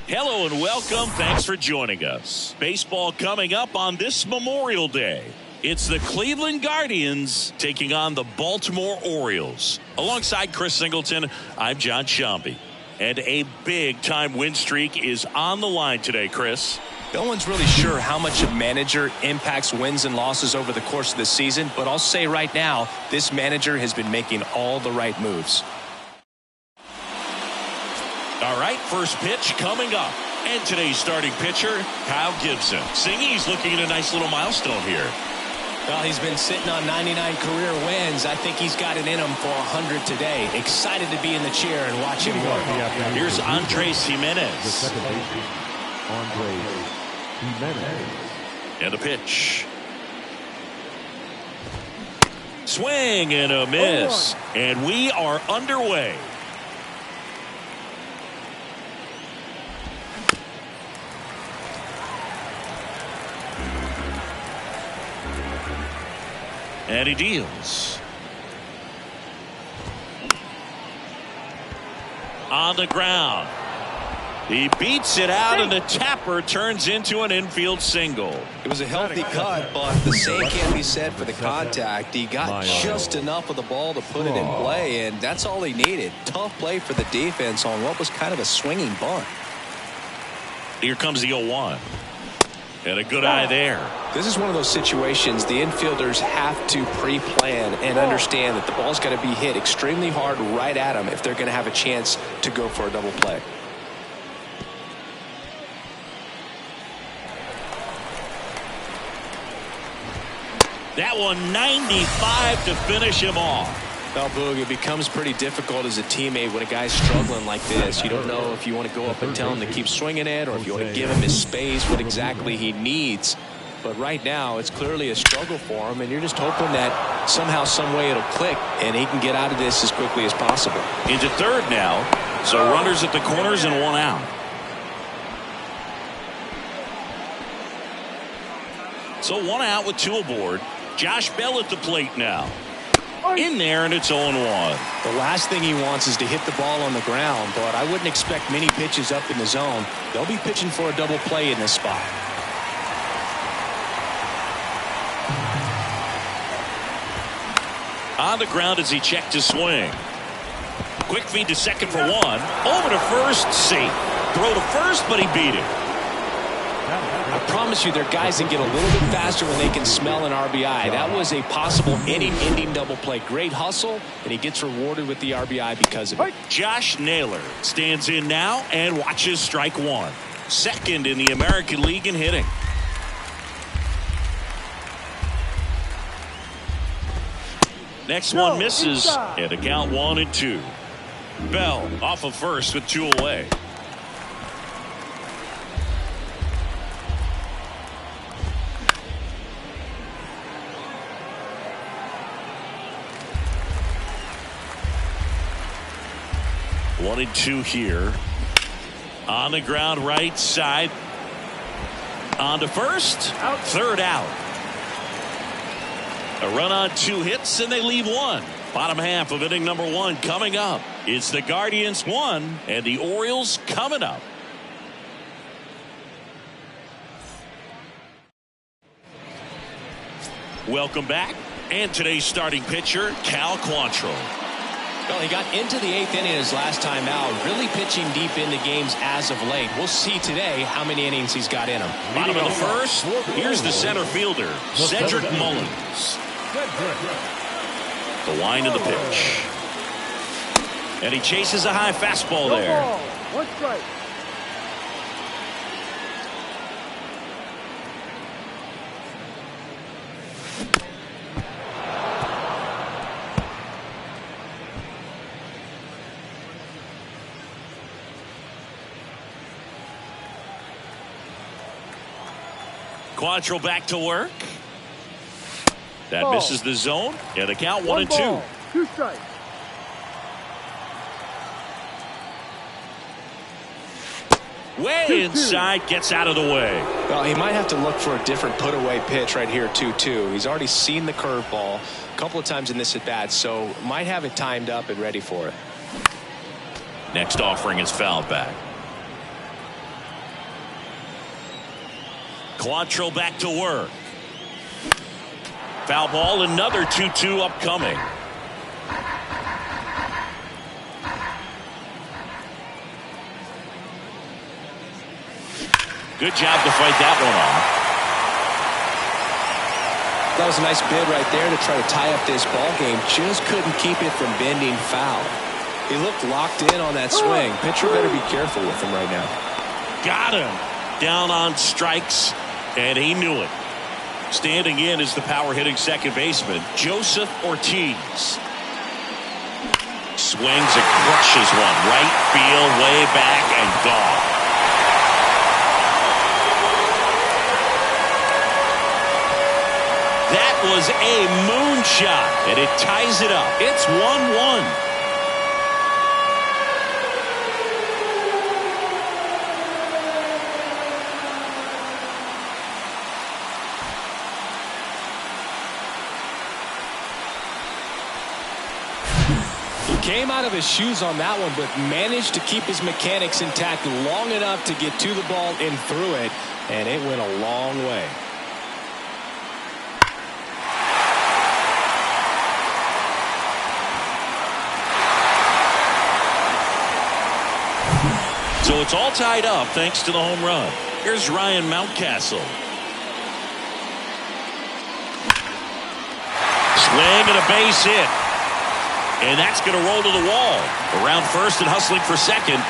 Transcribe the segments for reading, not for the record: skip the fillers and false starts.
Hello and welcome. Thanks for joining us. Baseball coming up on this Memorial Day. It's the Cleveland Guardians taking on the Baltimore Orioles. Alongside Chris Singleton, I'm John Shambi. And a big-time win streak is on the line today, Chris. No one's really sure how much a manager impacts wins and losses over the course of the season, but I'll say right now, this manager has been making all the right moves. All right, first pitch coming up. And today's starting pitcher, Kyle Gibson. Singy's looking at a nice little milestone here. Well, he's been sitting on 99 career wins. I think he's got it in him for 100 today. Excited to be in the chair and watch him work. Here's Andres Jimenez. The second baseman, Andres Jimenez. And a pitch. Swing and a miss. And we are underway. And he deals. On the ground. He beats it out, and the tapper turns into an infield single. It was a healthy cut, but the same can't be said for the contact. He got just enough of the ball to put it in play, and that's all he needed. Tough play for the defense on what was kind of a swinging bunt. Here comes the 0-1. And a good eye there. This is one of those situations the infielders have to pre-plan and understand that the ball's got to be hit extremely hard right at them if they're going to have a chance to go for a double play. That one 95 to finish him off. Well, Boog, it becomes pretty difficult as a teammate when a guy's struggling like this. You don't know if you want to go up and tell him to keep swinging it or if you want to give him his space, what exactly he needs. But right now, it's clearly a struggle for him, and you're just hoping that somehow, some way it'll click, and he can get out of this as quickly as possible. Into third now. So runners at the corners and one out. So one out with two aboard. Josh Bell at the plate now. In there, and it's 0-1. The last thing he wants is to hit the ball on the ground, but I wouldn't expect many pitches up in the zone. They'll be pitching for a double play in this spot. On the ground as he checked his swing. Quick feed to second for one. Over to first, safe. Throw to first, but he beat it. I promise you, there are guys that get a little bit faster when they can smell an RBI. That was a possible inning-ending double play. Great hustle, and he gets rewarded with the RBI because of it. Josh Naylor stands in now and watches strike one. Second in the American League in hitting. Next one misses, and a count 1-2. Bell off of first with two away. One and two here. On the ground, right side. On to first. Out. Third out. A run on two hits, and they leave one. Bottom half of inning number one coming up. It's the Guardians 1 and the Orioles coming up. Welcome back. And today's starting pitcher, Cal Quantrill. Well, he got into the 8th inning his last time out, really pitching deep into games as of late. We'll see today how many innings he's got in him. Bottom of the first, here's the center fielder, Cedric Mullins. The wind of the pitch. And he chases a high fastball there. One strike. Quantrill back to work. That misses the zone. And the count 1-2. 2 strikes. Way inside, gets out of the way. Well, he might have to look for a different put-away pitch right here, 2-2. He's already seen the curveball a couple of times in this at-bat, so might have it timed up and ready for it. Next offering is fouled back. Quantrill back to work. Foul ball, another 2-2 upcoming. Good job to fight that one off. That was a nice bid right there to try to tie up this ball game. Just couldn't keep it from bending foul. He looked locked in on that swing. Pitcher better be careful with him right now. Got him. Down on strikes, and he knew it. Standing in is the power-hitting second baseman, Joseph Ortiz. Swings and crushes one. Right field, way back, and gone. That was a moonshot, and it ties it up. It's 1-1. Came out of his shoes on that one, but managed to keep his mechanics intact long enough to get to the ball and through it, and it went a long way. So it's all tied up thanks to the home run. Here's Ryan Mountcastle. Swing and a base hit. And that's going to roll to the wall. Around first and hustling for second.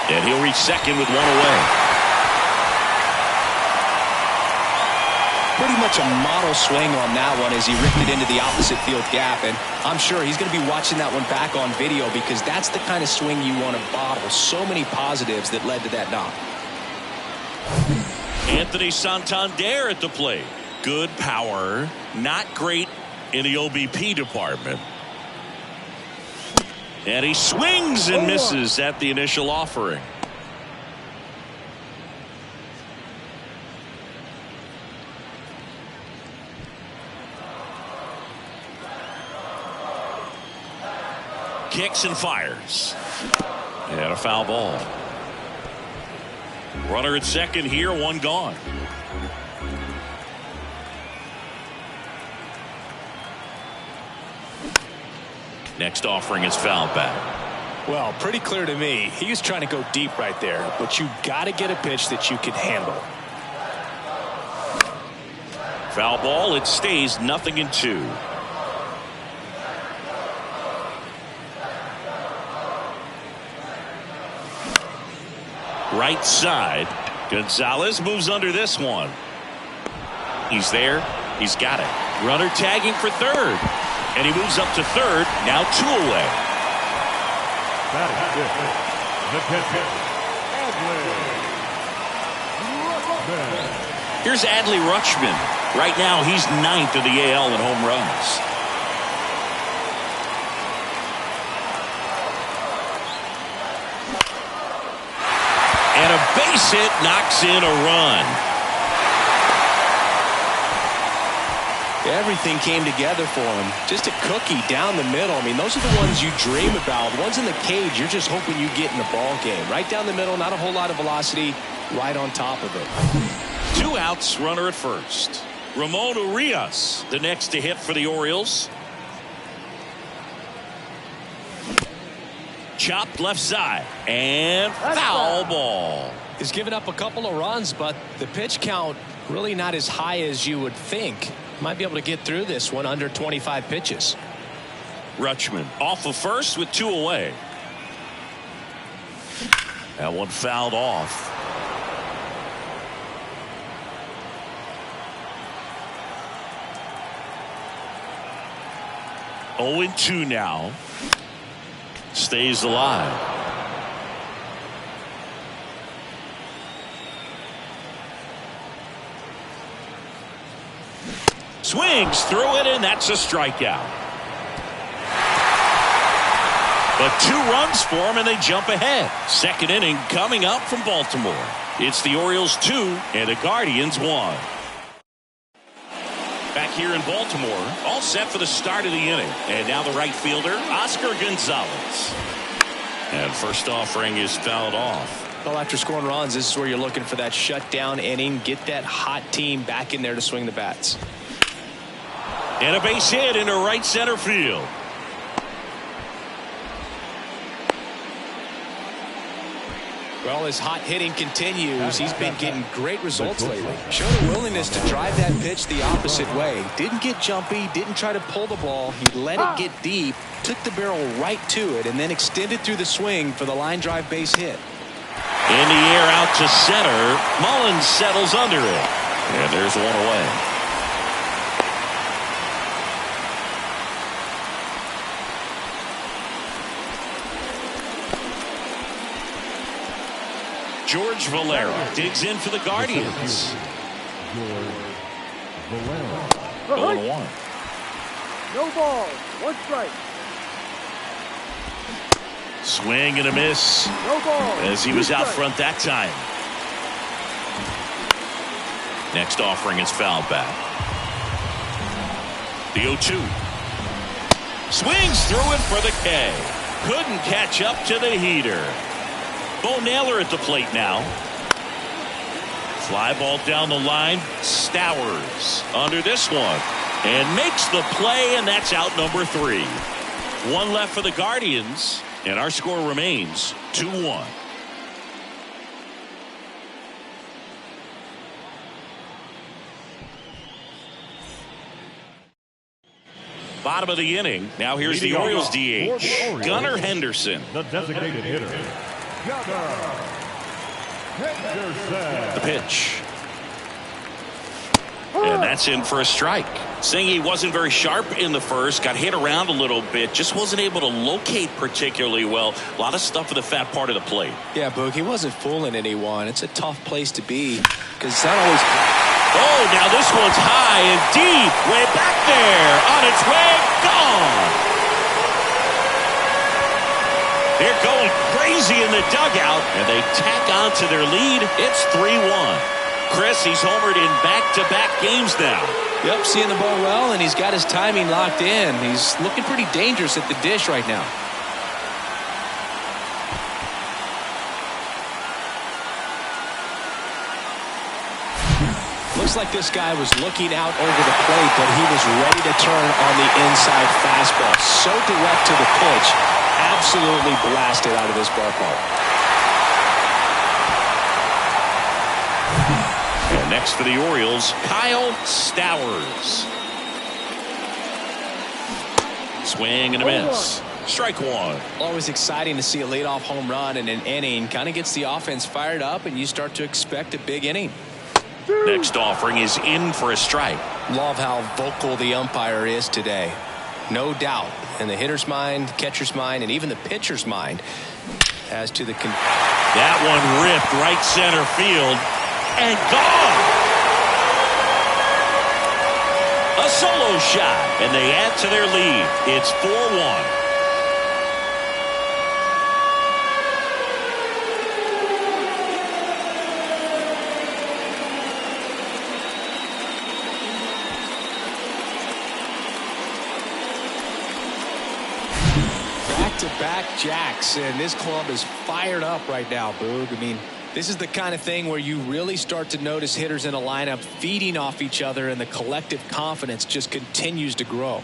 And he'll reach second with one away. Pretty much a model swing on that one as he ripped it into the opposite field gap. And I'm sure he's going to be watching that one back on video because that's the kind of swing you want to bottle. So many positives that led to that knock. Anthony Santander at the plate. Good power. Not great in the OBP department. And he swings and misses at the initial offering. Kicks and fires. And a foul ball. Runner at second here, one gone. Next offering is fouled back. Well, pretty clear to me. He was trying to go deep right there, but you got to get a pitch that you can handle. Foul ball. It stays 0-2. Right side. Gonzalez moves under this one. He's there. He's got it. Runner tagging for third. And he moves up to third. Now 2 away. Here's Adley Rutschman. Right now he's 9th in the AL in home runs. And a base hit knocks in a run. Everything came together for him. Just a cookie down the middle. I mean, those are the ones you dream about. The ones in the cage, you're just hoping you get in the ball game. Right down the middle, not a whole lot of velocity, right on top of it. 2 outs, runner at first. Ramon Urias, the next to hit for the Orioles. Chopped left side. And foul ball. He's given up a couple of runs, but the pitch count really not as high as you would think. Might be able to get through this one under 25 pitches. Rutschman off of first with 2 away. That one fouled off. Oh, 0-2 now. Stays alive. Swings through it, and that's a strikeout. But 2 runs for him, and they jump ahead. Second inning coming up from Baltimore. It's the Orioles 2 and the Guardians 1. Back here in Baltimore, all set for the start of the inning. And now the right fielder, Oscar Gonzalez. And first offering is fouled off. Well, after scoring runs, this is where you're looking for that shutdown inning. Get that hot team back in there to swing the bats. And a base hit into right center field. Well, his hot hitting continues. He's been getting great results lately. Showed a willingness to drive that pitch the opposite way. Didn't get jumpy, didn't try to pull the ball. He let it get deep, took the barrel right to it, and then extended through the swing for the line drive base hit. In the air out to center. Mullins settles under it. And there's one away. George Valera digs in for the Guardians. George Valera. 0-1. No ball. One strike. Swing and a miss. No ball. As he was out front that time. Next offering is fouled back. The 0-2. Swings through it for the K. Couldn't catch up to the heater. Bo Naylor at the plate now. Fly ball down the line. Stowers under this one. And makes the play, and that's out number 3. One left for the Guardians. And our score remains 2-1. Bottom of the inning. Now here's the Orioles DH. Gunnar Henderson. The designated hitter. Gunnar Henderson. The pitch. And that's in for a strike. Saying he wasn't very sharp in the first, got hit around a little bit, just wasn't able to locate particularly well. A lot of stuff for the fat part of the plate. Yeah, Boog, he wasn't fooling anyone. It's a tough place to be because it's not always. Oh, now this one's high and deep, way back there, on its way, gone. They're going crazy in the dugout, and they tack on to their lead. It's 3-1. Chris, he's homered in back-to-back games now. Yep, seeing the ball well, and he's got his timing locked in. He's looking pretty dangerous at the dish right now. Looks like this guy was looking out over the plate, but he was ready to turn on the inside fastball. So direct to the pitch, absolutely blasted out of this ballpark. And next for the Orioles, Kyle Stowers. Swing and a miss. Strike one. Always exciting to see a leadoff home run in an inning. Kind of gets the offense fired up, and you start to expect a big inning. Next offering is in for a strike. Love how vocal the umpire is today. No doubt in the hitter's mind, catcher's mind, and even the pitcher's mind as to the. That one ripped right center field. And gone. A solo shot, and they add to their lead. It's 4-1. Back-to-back jacks, and this club is fired up right now, Boog. I mean, this is the kind of thing where you really start to notice hitters in a lineup feeding off each other, and the collective confidence just continues to grow.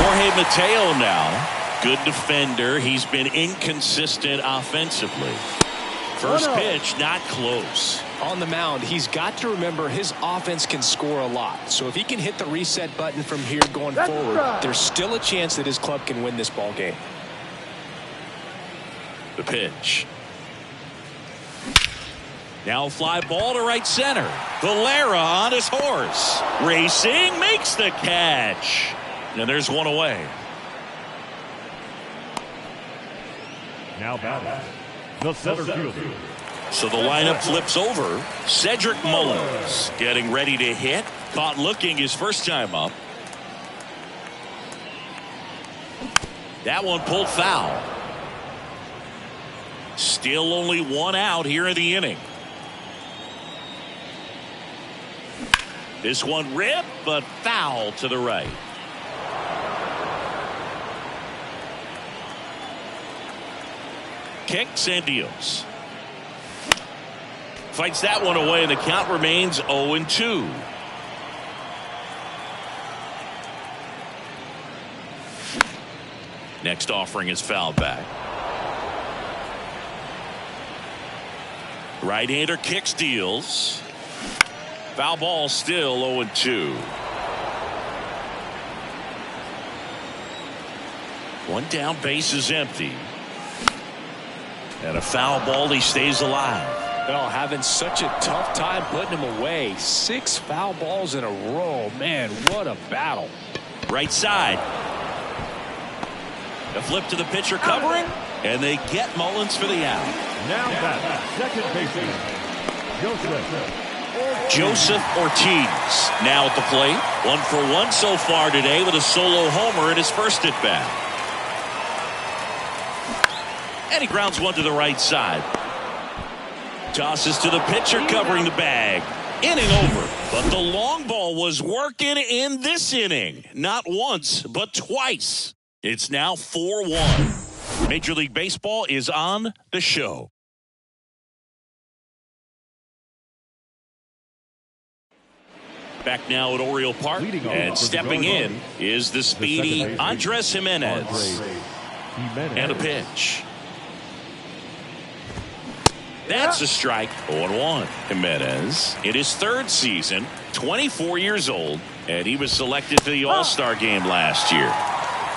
Jorge Mateo now. Good defender. He's been inconsistent offensively. First pitch, not close. On the mound, he's got to remember his offense can score a lot. So if he can hit the reset button from here going forward, there's still a chance that his club can win this ball game. The pitch. Now fly ball to right center. Valera on his horse. Racing, makes the catch. And there's one away. Now batting, the center fielder. So the lineup flips over. Cedric Mullins getting ready to hit. Caught looking his first time up. That one pulled foul. Still only one out here in the inning. This one ripped, but foul to the right. kicks and deals. Fights that one away, and the count remains 0-2. Next offering is fouled back. Right-hander kicks, deals. Foul ball, still 0-2. One down, base is empty. And a foul ball, he stays alive. Oh, having such a tough time putting him away. 6 foul balls in a row. Man, what a battle. Right side. A flip to the pitcher covering, and they get Mullins for the out. Now back, second baseman, Joseph Ortiz now at the plate. 1 for 1 so far today with a solo homer in his first at bat. And he grounds one to the right side. Tosses to the pitcher covering the bag. Inning over. But the long ball was working in this inning. Not once, but twice. It's now 4-1. Major League Baseball is on the show. Back now at Oriole Park. And stepping in is the speedy Andres Jimenez. And a pitch. That's a strike. 0-1. Jimenez in his 3rd season, 24 years old, and he was selected for the All-Star game last year.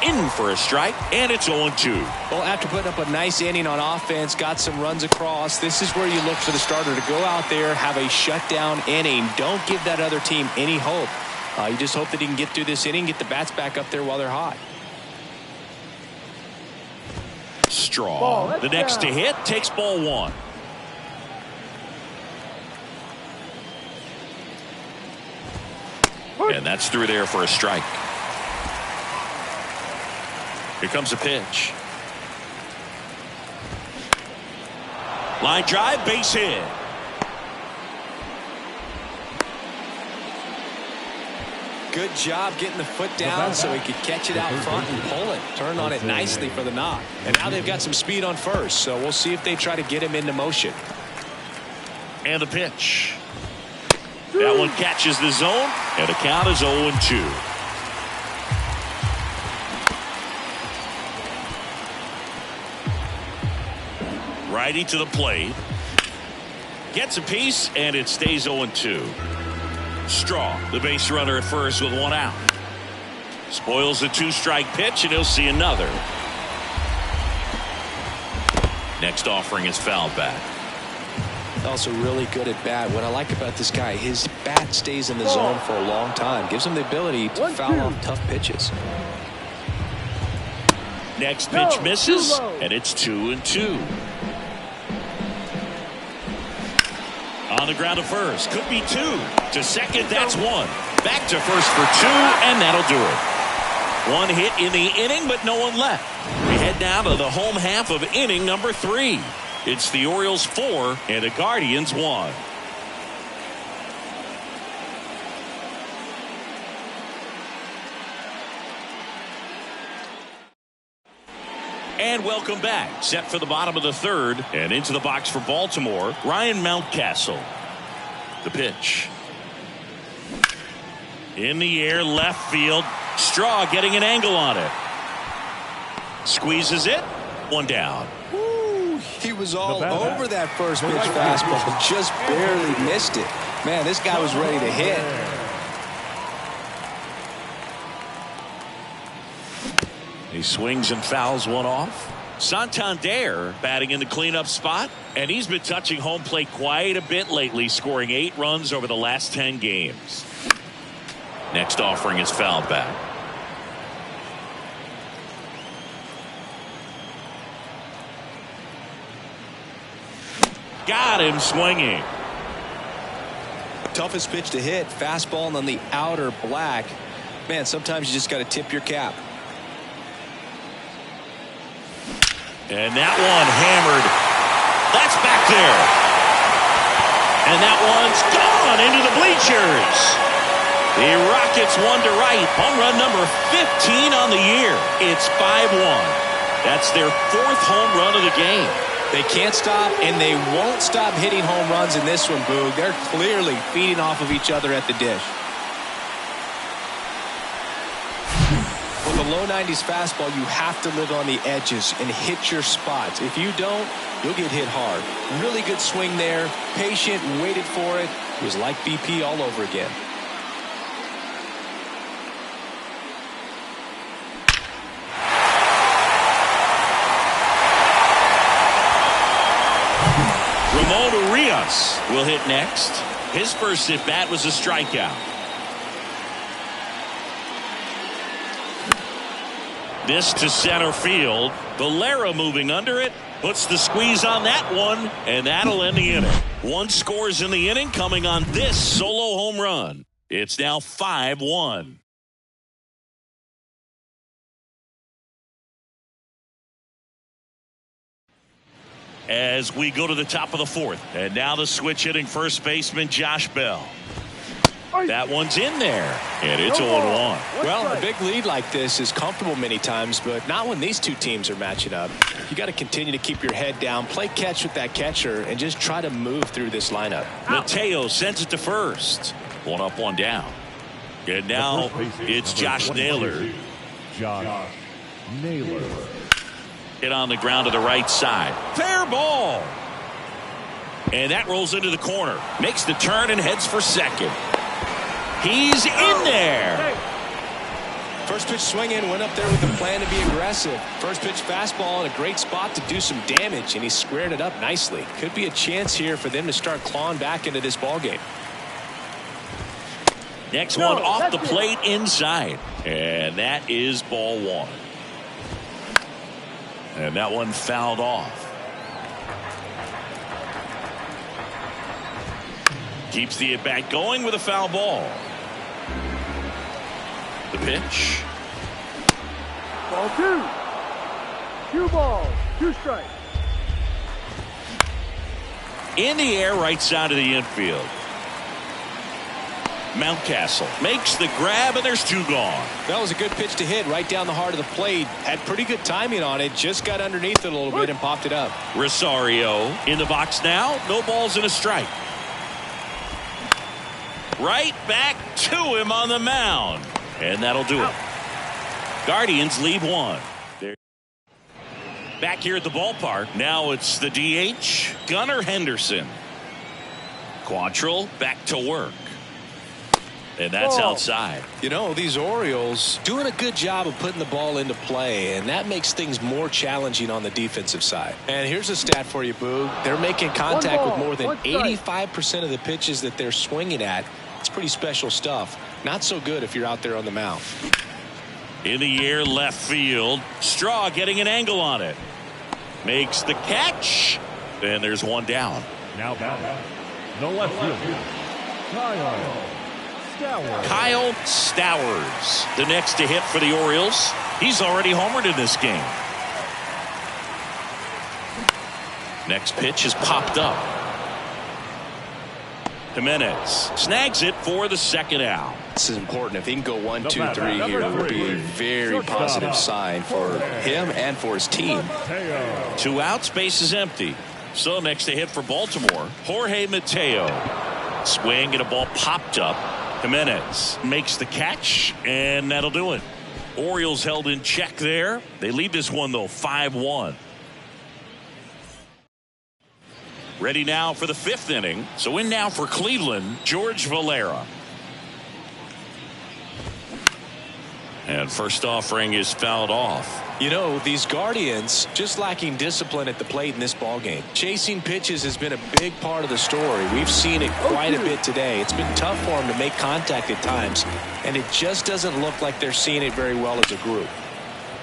In for a strike, and it's 0-2. Well, after putting up a nice inning on offense, got some runs across, this is where you look for the starter to go out there, have a shutdown inning. Don't give that other team any hope. You just hope that he can get through this inning, get the bats back up there while they're hot. Straw, the next to hit, takes ball 1. And that's through there for a strike. Here comes a pitch. Line drive, base hit. Good job getting the foot down so he could catch it out front and pull it. Turned on it nicely for the knock. And now they've got some speed on first, so we'll see if they try to get him into motion. And the pitch. That one catches the zone, and the count is 0-2. Righty to the plate. Gets a piece, and it stays 0-2. Straw, the base runner at first with 1 out. Spoils the 2-strike pitch, and he'll see another. Next offering is fouled back. Also really good at bat. What I like about this guy, his bat stays in the zone for a long time. Gives him the ability to foul off tough pitches. Next pitch misses, and it's 2-2. On the ground to first. Could be 2. To second, that's 1. Back to first for 2, and that'll do it. 1 hit in the inning, but no one left. We head now to the home half of inning number 3. It's the Orioles 4 and the Guardians 1. And welcome back. Set for the bottom of the 3rd and into the box for Baltimore, Ryan Mountcastle. The pitch. In the air, left field. Straw getting an angle on it. Squeezes it. 1 down. He was all over that first pitch fastball, but just barely missed it. Man, this guy was ready to hit. He swings and fouls one off. Santander batting in the cleanup spot, and he's been touching home plate quite a bit lately, scoring 8 runs over the last 10 games. Next offering is fouled back. Got him swinging. Toughest pitch to hit, fastball on the outer black. Man, sometimes you just got to tip your cap. And that one hammered. That's back there. And that one's gone into the bleachers. The Rockets 1 to right. Home run number 15 on the year. It's 5-1. That's their 4th home run of the game. They can't stop, and they won't stop hitting home runs in this one, Boog. They're clearly feeding off of each other at the dish. With a low 90s fastball, you have to live on the edges and hit your spots. If you don't, you'll get hit hard. Really good swing there. Patient, waited for it. It was like BP all over again. Ramon Urias will hit next. His first at bat was a strikeout. This to center field. Valera moving under it. Puts the squeeze on that one, and that'll end the inning. One scores in the inning coming on this solo home run. It's now 5-1. As we go to the top of the fourth. And now the switch hitting first baseman Josh Bell. That one's in there, and it's 0-1. Well, a big lead like this is comfortable many times, but not when these two teams are matching up. You got to continue to keep your head down, play catch with that catcher, and just try to move through this lineup. Mateo sends it to first. One up, one down. And now it's Josh Naylor. Josh Naylor. Hit on the ground to the right side. Fair ball. And that rolls into the corner. Makes the turn and heads for second. He's in there. First pitch swinging, went up there with a plan to be aggressive. First pitch fastball in a great spot to do some damage, and he squared it up nicely. Could be a chance here for them to start clawing back into this ballgame. Next one off the plate inside. And that is ball one. And that one fouled off. Keeps the at-bat going with a foul ball. The pitch. Ball two. 2 balls, 2 strikes. In the air, right side of the infield. Mountcastle makes the grab, and there's 2 gone. That was a good pitch to hit right down the heart of the plate. Had pretty good timing on it. Just got underneath it a little bit and popped it up. Rosario in the box now. No balls and a strike. Right back to him on the mound. And that'll do it. Guardians lead 1. Back here at the ballpark. Now it's the DH, Gunnar Henderson. Quantrill back to work. And that's outside. You know, these Orioles doing a good job of putting the ball into play, and that makes things more challenging on the defensive side. And here's a stat for you, Boog. They're making contact with more than 85% of the pitches that they're swinging at. It's pretty special stuff. Not so good if you're out there on the mound. In the air, left field. Straw getting an angle on it. Makes the catch. And there's one down. Now batting. The left fielder, Kyle Stowers, the next to hit for the Orioles. He's already homered in this game. Next pitch is popped up. Jimenez snags it for the second out. This is important. If he can go 1, 2, 3 here, it would be a very positive sign for him and for his team. 2 outs, base is empty. So next to hit for Baltimore, Jorge Mateo. Swing and a ball popped up. Jimenez makes the catch, and that'll do it. Orioles held in check there. They lead this one, though, 5-1. Ready now for the 5th inning. So in now for Cleveland, George Valera. And first offering is fouled off. You know, these Guardians just lacking discipline at the plate in this ballgame. Chasing pitches has been a big part of the story. We've seen it quite a bit today. It's been tough for them to make contact at times, and it just doesn't look like they're seeing it very well as a group.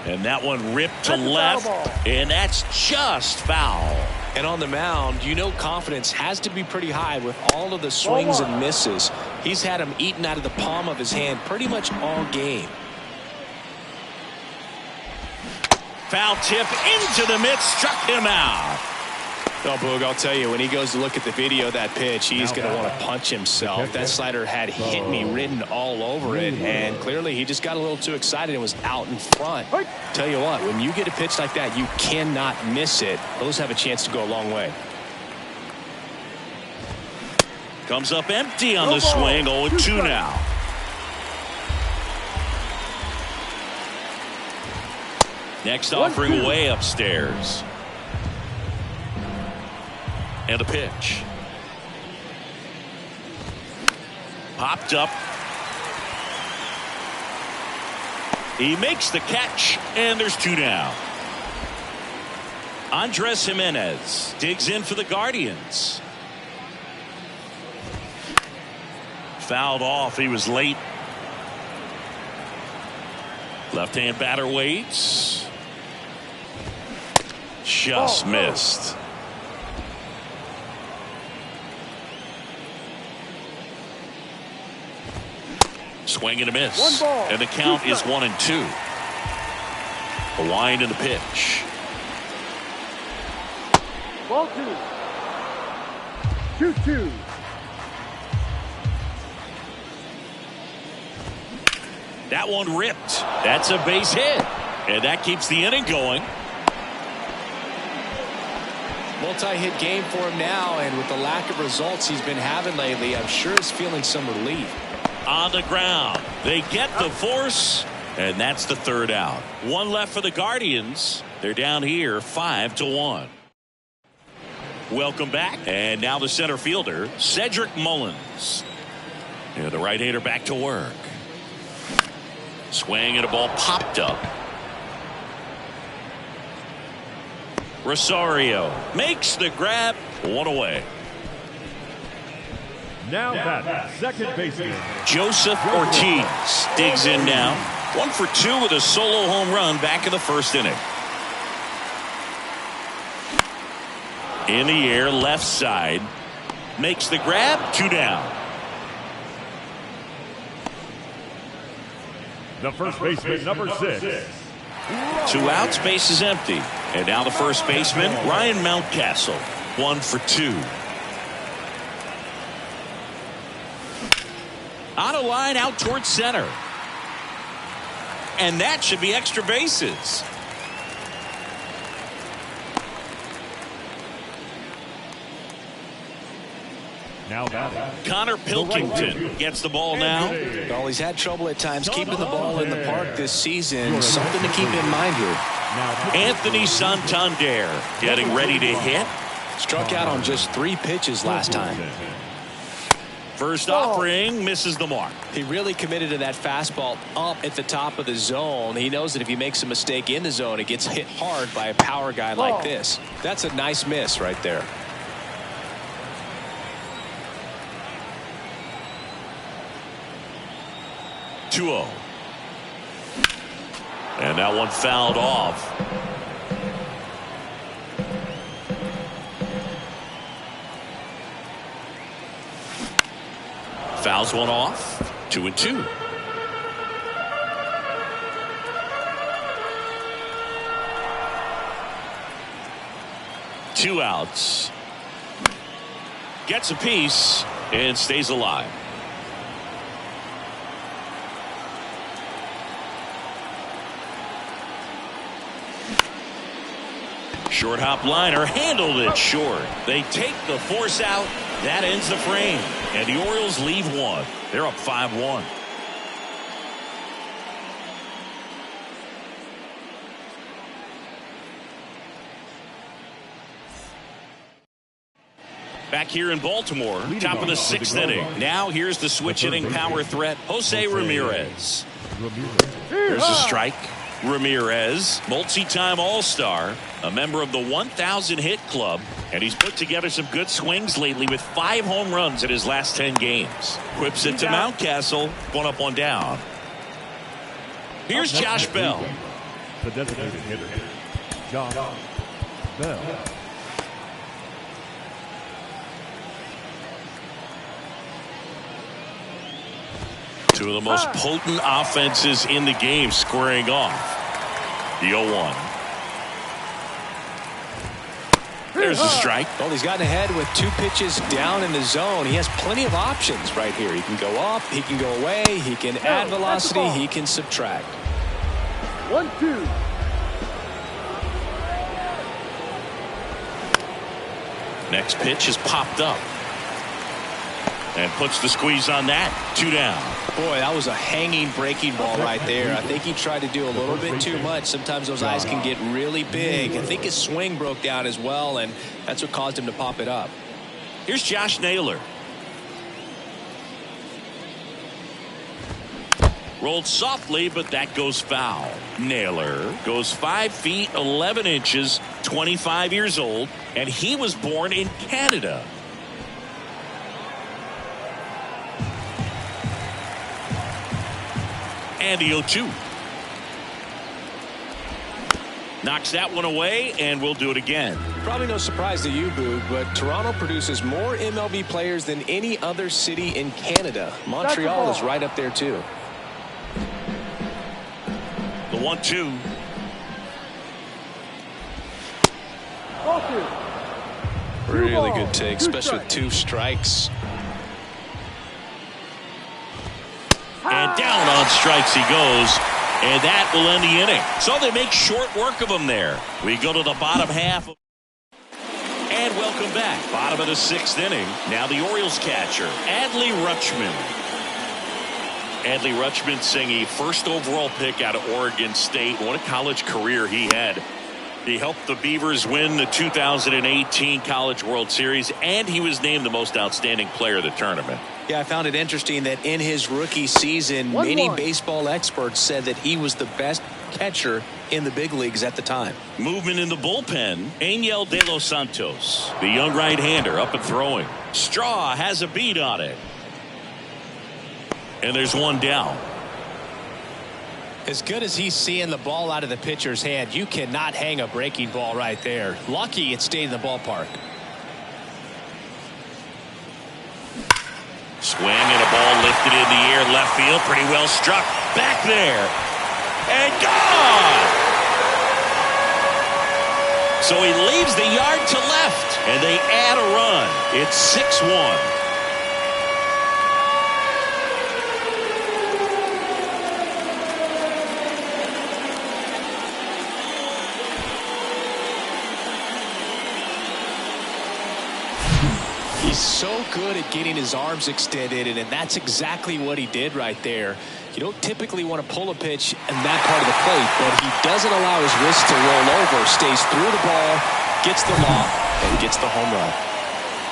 And that one ripped to left, and that's just foul. And on the mound, you know confidence has to be pretty high with all of the swings and misses. He's had them eaten out of the palm of his hand pretty much all game. Foul tip into the mitt, struck him out. Oh, Boog, I'll tell you, when he goes to look at the video of that pitch, he's going to want to punch himself. That slider had hit me written all over it, and clearly he just got a little too excited and was out in front. Tell you what, when you get a pitch like that, you cannot miss it. Those have a chance to go a long way. Comes up empty on the swing. 0-2 now. Next offering way upstairs. And a pitch. Popped up. He makes the catch, and there's 2 down. Andres Jimenez digs in for the Guardians. Fouled off. He was late. Left-hand batter waits. Just missed. Swing and a miss. And the count is 1-2. A wind in the pitch. Ball 2. 2-2. That one ripped. That's a base hit. And that keeps the inning going. Multi-hit game for him now, and with the lack of results he's been having lately, I'm sure he's feeling some relief. On the ground. They get the force, and that's the 3rd out. 1 left for the Guardians. They're down here 5-1. Welcome back. And now the center fielder, Cedric Mullins. And the right-hander back to work. Swing and a ball popped up. Rosario makes the grab. 1 away. Now that second baseman, Joseph Ortiz digs in now. 1 for 2 with a solo home run back in the 1st inning. In the air, left side. Makes the grab. 2 down. the first baseman, number 6. 2 outs, base is empty. And now the first baseman, Ryan Mountcastle. 1 for 2. On a line out towards center. And that should be extra bases. Now batting, Connor Pilkington gets the ball now. Well, he's had trouble at times keeping the ball in the park this season. Something to keep in mind here. Anthony Santander getting ready to hit. Struck out on just 3 pitches last time. First offering misses the mark. He really committed to that fastball up at the top of the zone. He knows that if he makes a mistake in the zone, it gets hit hard by a power guy like this. That's a nice miss right there. (2-0). And that one fouled off. Fouls one off. 2-2. Two outs. Gets a piece and stays alive. Short hop liner handled it short. They take the force out. That ends the frame. And the Orioles leave 1. They're up 5-1. Back here in Baltimore, top of the 6th inning. Now here's the switch hitting power threat, Jose Ramirez. There's a strike. Ramirez, multi-time All-Star, a member of the 1,000 hit club, and he's put together some good swings lately with 5 home runs in his last 10 games. Whips it to Mountcastle, 1 up, 1 down. Here's Josh Bell. The designated hitter, Josh Bell. Two of the most potent offenses in the game squaring off. The 0-1. There's the strike. Well, he's gotten ahead with 2 pitches down in the zone. He has plenty of options right here. He can go up, he can go away, he can add velocity, he can subtract. 1-2. Next pitch is popped up. And puts the squeeze on that. 2 down. Boy, that was a hanging breaking ball right there. I think he tried to do a little bit too much. Sometimes those eyes can get really big. I think his swing broke down as well, and that's what caused him to pop it up. Here's Josh Naylor. Rolled softly, but that goes foul. Naylor goes 5 feet 11 inches, 25 years old, and he was born in Canada. And the 0-2. Knocks that one away, and we'll do it again. Probably no surprise to you, Boog, but Toronto produces more MLB players than any other city in Canada. Montreal is right up there, too. The 1-2. Really good take, especially with 2 strikes. And down on strikes he goes. And that will end the inning. So they make short work of him there. We go to the bottom half. And welcome back. Bottom of the 6th inning. Now the Orioles catcher, Adley Rutschman. Adley Rutschman saying a first overall pick out of Oregon State. What a college career he had. He helped the Beavers win the 2018 College World Series, and he was named the most outstanding player of the tournament. Yeah, I found it interesting that in his rookie season, many baseball experts said that he was the best catcher in the big leagues at the time. Movement in the bullpen. Angel De Los Santos, the young right-hander, up and throwing. Straw has a beat on it. And there's 1 down. As good as he's seeing the ball out of the pitcher's hand, you cannot hang a breaking ball right there. Lucky it stayed in the ballpark. Swing and a ball lifted in the air, left field, pretty well struck. Back there. And gone! So he leaves the yard to left, and they add a run. It's 6-1. He's so good at getting his arms extended, and that's exactly what he did right there. You don't typically want to pull a pitch in that part of the plate, but he doesn't allow his wrist to roll over, stays through the ball, gets the lob, and gets the home run.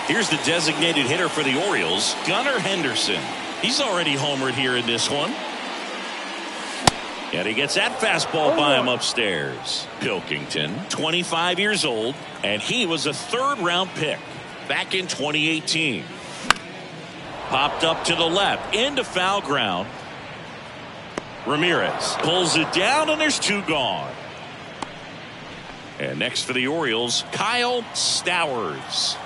Here's the designated hitter for the Orioles, Gunnar Henderson. He's already homered here in this one. And he gets that fastball by him upstairs. Pilkington, 25 years old, and he was a 3rd-round pick back in 2018. Popped up to the left into foul ground. Ramirez pulls it down, and there's 2 gone. And next for the Orioles, Kyle Stowers.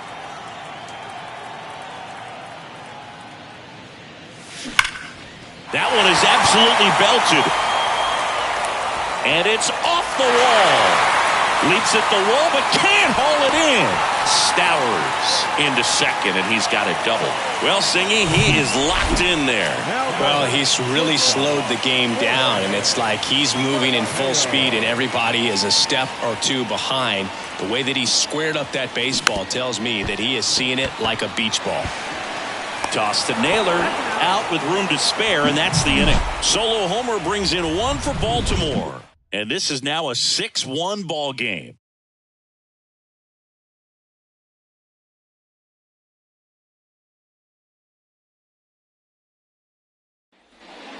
That one is absolutely belted. And it's off the wall. Leaps at the wall, but can't haul it in. Stowers into second, and he's got a double. Well, Singy, he is locked in there. Well, he's really slowed the game down, and it's like he's moving in full speed, and everybody is a step or 2 behind. The way that he squared up that baseball tells me that he is seeing it like a beach ball. Toss to Naylor, out with room to spare, and that's the inning. Solo homer brings in 1 for Baltimore. And this is now a 6-1 ball game.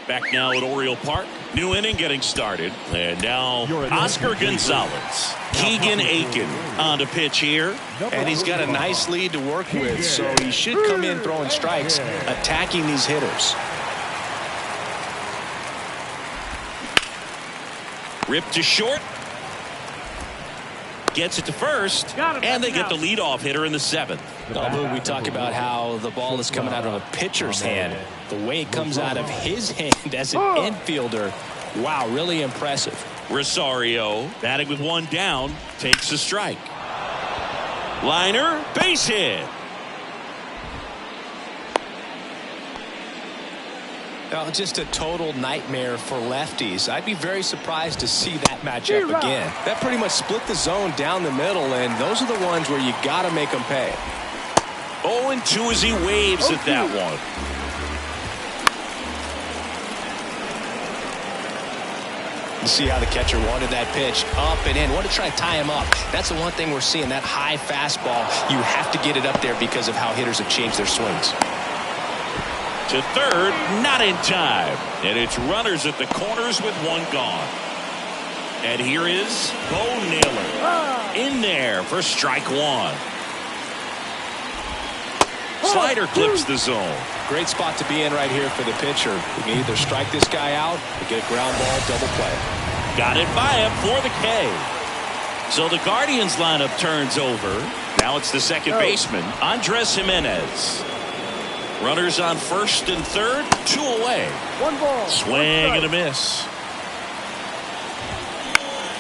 Back now at Oriole Park. New inning getting started. And now Oscar Gonzalez. Keegan Aiken on the pitch here. And he's got a nice lead to work with, so he should come in throwing strikes, attacking these hitters. Ripped to short. Gets it to first. And they get the leadoff hitter in the 7th. We talk about how the ball is coming out of a pitcher's hand. The way it comes out of his hand as an infielder, wow, really impressive. Rosario batting with 1 down, takes a strike. Liner, base hit. Well, just a total nightmare for lefties. I'd be very surprised to see that matchup again. That pretty much split the zone down the middle, and those are the ones where you got to make them pay. 0-2 as he waves at that one. You see how the catcher wanted that pitch up and in. Want to try to tie him up. That's the one thing we're seeing, that high fastball. You have to get it up there because of how hitters have changed their swings. To third, not in time. And it's runners at the corners with one gone. And here is Bo Naylor in there for strike one. Slider clips the zone. Great spot to be in right here for the pitcher. You can either strike this guy out or get a ground ball double play. Got it by him for the K. So the Guardians lineup turns over. Now it's the second baseman, Andres Jimenez. Runners on first and third, 2 away. One ball. Swing and a miss.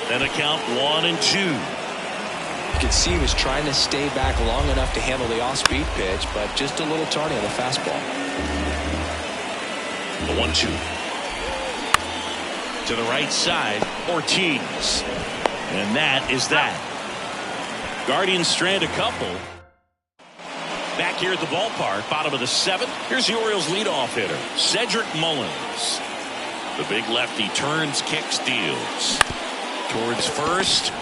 Then a count 1-2. You can see he was trying to stay back long enough to handle the off-speed pitch, but just a little tardy on the fastball. The 1-2. To the right side, Ortiz. And that is that. Guardians strand a couple. Back here at the ballpark, bottom of the 7th. Here's the Orioles leadoff hitter, Cedric Mullins. The big lefty turns, kicks, deals. Towards first.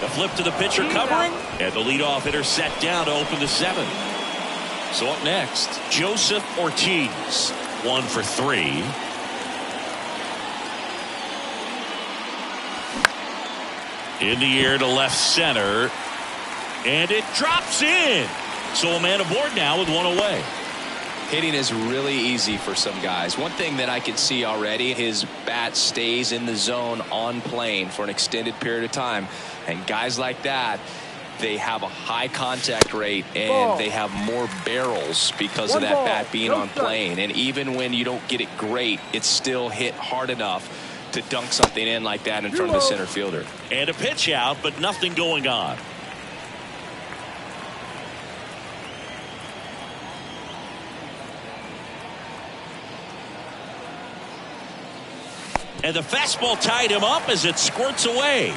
The flip to the pitcher covering. And the leadoff hitter set down to open the 7th. So up next, Joseph Ortiz. 1 for 3. In the air to left center. And it drops in. So a man aboard now with 1 away. Hitting is really easy for some guys. One thing that I can see already, his bat stays in the zone on plane for an extended period of time. And guys like that, they have a high contact rate and they have more barrels because of that bat being on plane. And even when you don't get it great, it's still hit hard enough to dunk something in like that in front of the center fielder. And a pitch out, but nothing going on. And the fastball tied him up as it squirts away.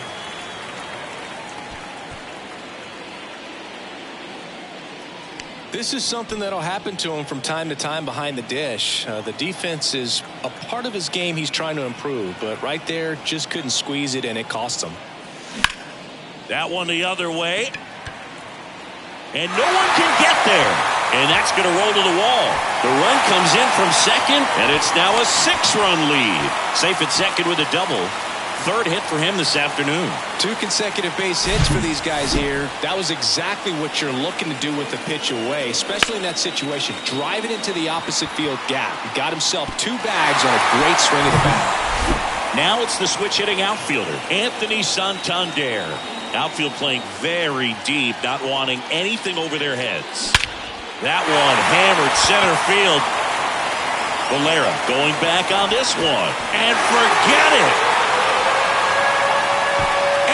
This is something that'll happen to him from time to time behind the dish. The defense is a part of his game he's trying to improve, but right there just couldn't squeeze it and it cost him. That one the other way. And no one can get there. And that's going to roll to the wall. The run comes in from second, and it's now a 6-run lead. Safe at second with a double. Third hit for him this afternoon. 2 consecutive base hits for these guys here. That was exactly what you're looking to do with the pitch away, especially in that situation. Drive it into the opposite field gap. He got himself 2 bags on a great swing of the bat. Now it's the switch hitting outfielder, Anthony Santander. Outfield playing very deep, not wanting anything over their heads. That one hammered center field. Valera going back on this one. And forget it.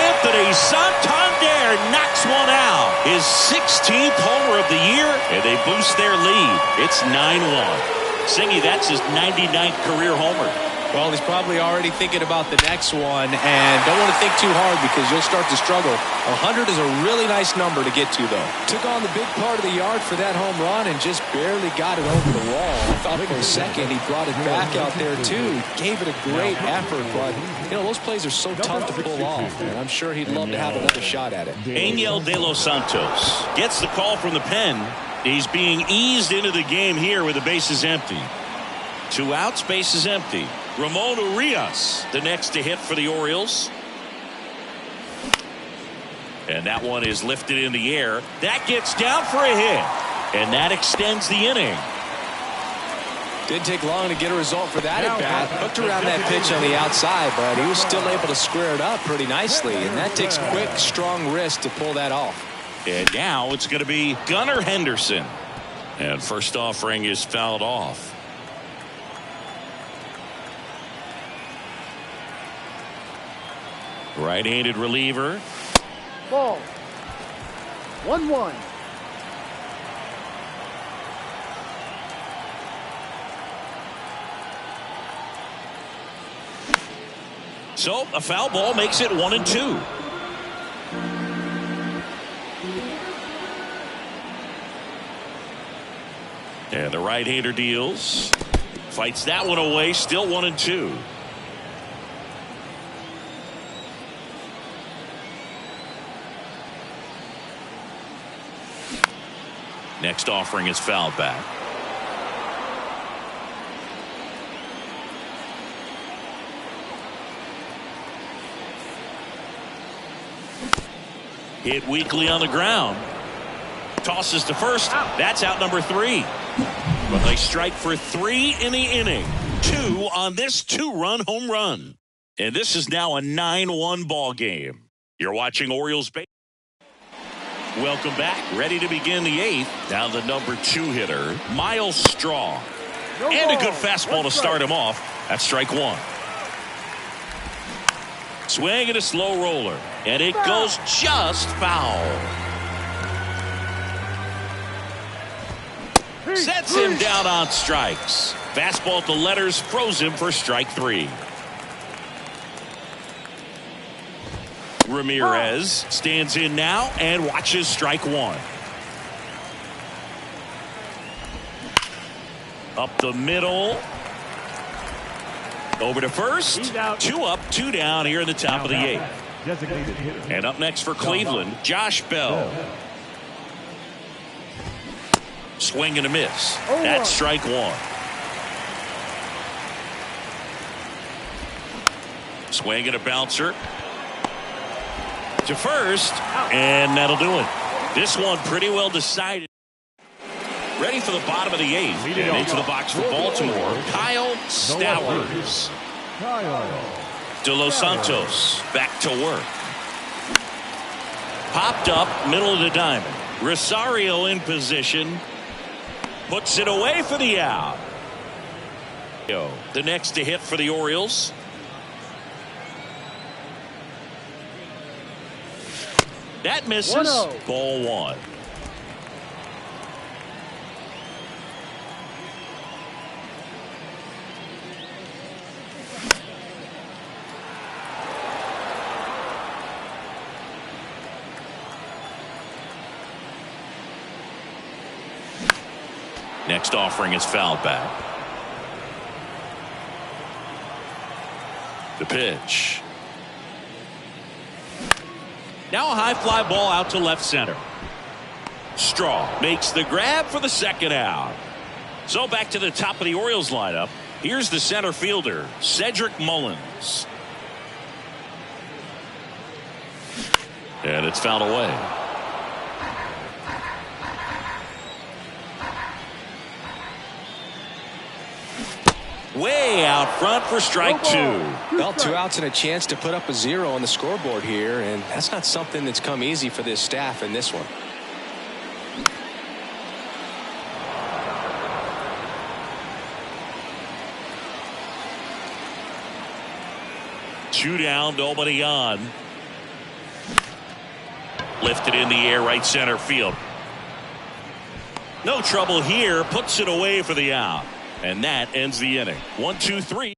Anthony Santander knocks one out. His 16th homer of the year, and they boost their lead. It's 9-1. Singy, that's his 99th career homer. Well, he's probably already thinking about the next one, and don't want to think too hard because you'll start to struggle. 100 is a really nice number to get to, though. Took on the big part of the yard for that home run and just barely got it over the wall. I thought for a second he brought it back out there, too. Gave it a great effort, but, you know, those plays are so tough to pull off, and I'm sure he'd love to have another shot at it. Angel De Los Santos gets the call from the pen. He's being eased into the game here with the bases empty. 2 outs, bases empty. Ramon Urias, the next to hit for the Orioles. And that one is lifted in the air. That gets down for a hit. And that extends the inning. Didn't take long to get a result for that at bat. Hooked around that pitch on the outside, but he was still able to square it up pretty nicely. And that takes quick, strong wrist to pull that off. And now it's going to be Gunnar Henderson. And first offering is fouled off. Right-handed reliever. Ball. 1-1. So a foul ball makes it 1-2. And the right-hander deals. Fights that one away. Still 1-2. Next offering is fouled back. Hit weakly on the ground. Tosses to first. That's out number 3. But they strike for 3 in the inning. 2 on this 2-run home run. And this is now a 9-1 ball game. You're watching Orioles baseball. Welcome back. Ready to begin the 8th. Now the number 2 hitter, Miles Straw. And a good fastball to start him off. That's strike 1. Swing and a slow roller. And it goes just foul. Sets him down on strikes. Fastball at the letters froze him for strike 3. Ramirez stands in now and watches strike 1. Up the middle. Over to first. 2 up, 2 down here in the top of the 8th. And up next for Cleveland, Josh Bell. Swing and a miss. That's strike 1. Swing and a bouncer. To first. And that'll do it. This one pretty well decided. Ready for the bottom of the 8th. And into the box for Baltimore, Kyle Stowers. De Los Santos back to work. Popped up, middle of the diamond. Rosario in position. Puts it away for the out. The next to hit for the Orioles. That misses. 1-0. Ball 1. Next offering is fouled back. The pitch. Now a high fly ball out to left center. Straw makes the grab for the second out. So back to the top of the Orioles lineup. Here's the center fielder, Cedric Mullins. And it's fouled away. Way out front for strike 2. Well, 2 outs and a chance to put up a 0 on the scoreboard here, and that's not something that's come easy for this staff in this one. Two down, nobody on. Lifted in the air, right center field. No trouble here, puts it away for the out. And that ends the inning. 1, 2, 3.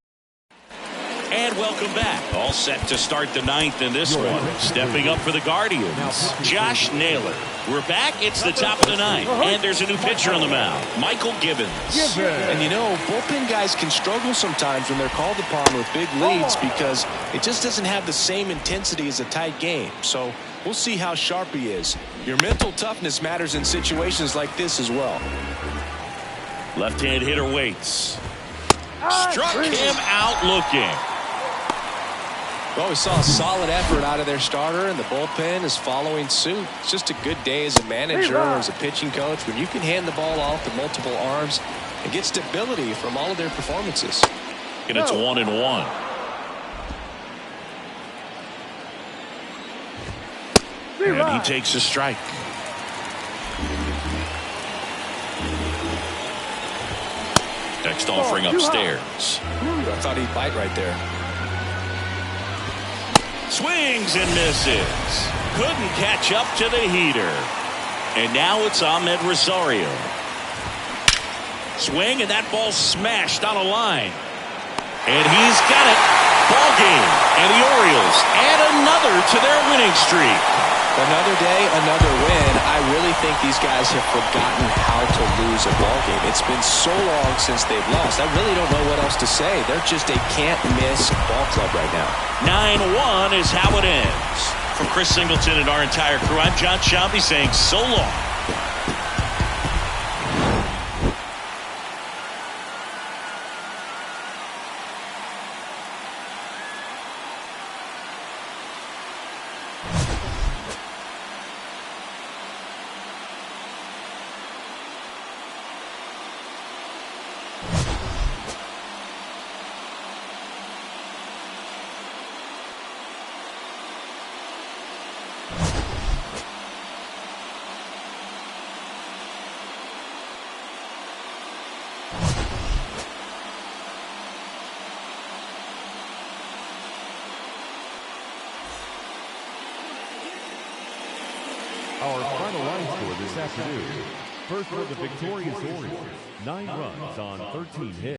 And welcome back. All set to start the 9th in this one. Stepping up for the Guardians, Josh Naylor. We're back. It's the top of the 9th. And there's a new pitcher on the mound, Michael Gibbons. And you know, bullpen guys can struggle sometimes when they're called upon with big leads because it just doesn't have the same intensity as a tight game. So we'll see how sharp he is. Your mental toughness matters in situations like this as well. Left-hand hitter waits. Struck him out looking. Well, we saw a solid effort out of their starter, and the bullpen is following suit. It's just a good day as a manager or as a pitching coach when you can hand the ball off to multiple arms and get stability from all of their performances. And it's 1-1. And he takes a strike. Next offering upstairs. I thought he'd bite right there. Swings and misses. Couldn't catch up to the heater. And now it's Ahmed Rosario. Swing, and that ball smashed on a line. And he's got it. Ball game. And the Orioles add another to their winning streak. Another day, another win. I really think these guys have forgotten how to lose a ball game. It's been so long since they've lost. I really don't know what else to say. They're just a can't-miss ball club right now. 9-1 is how it ends. From Chris Singleton and our entire crew, I'm John Shambi saying so long. Our final line score this afternoon. First for the victorious Orioles, 9 runs on 13 hits.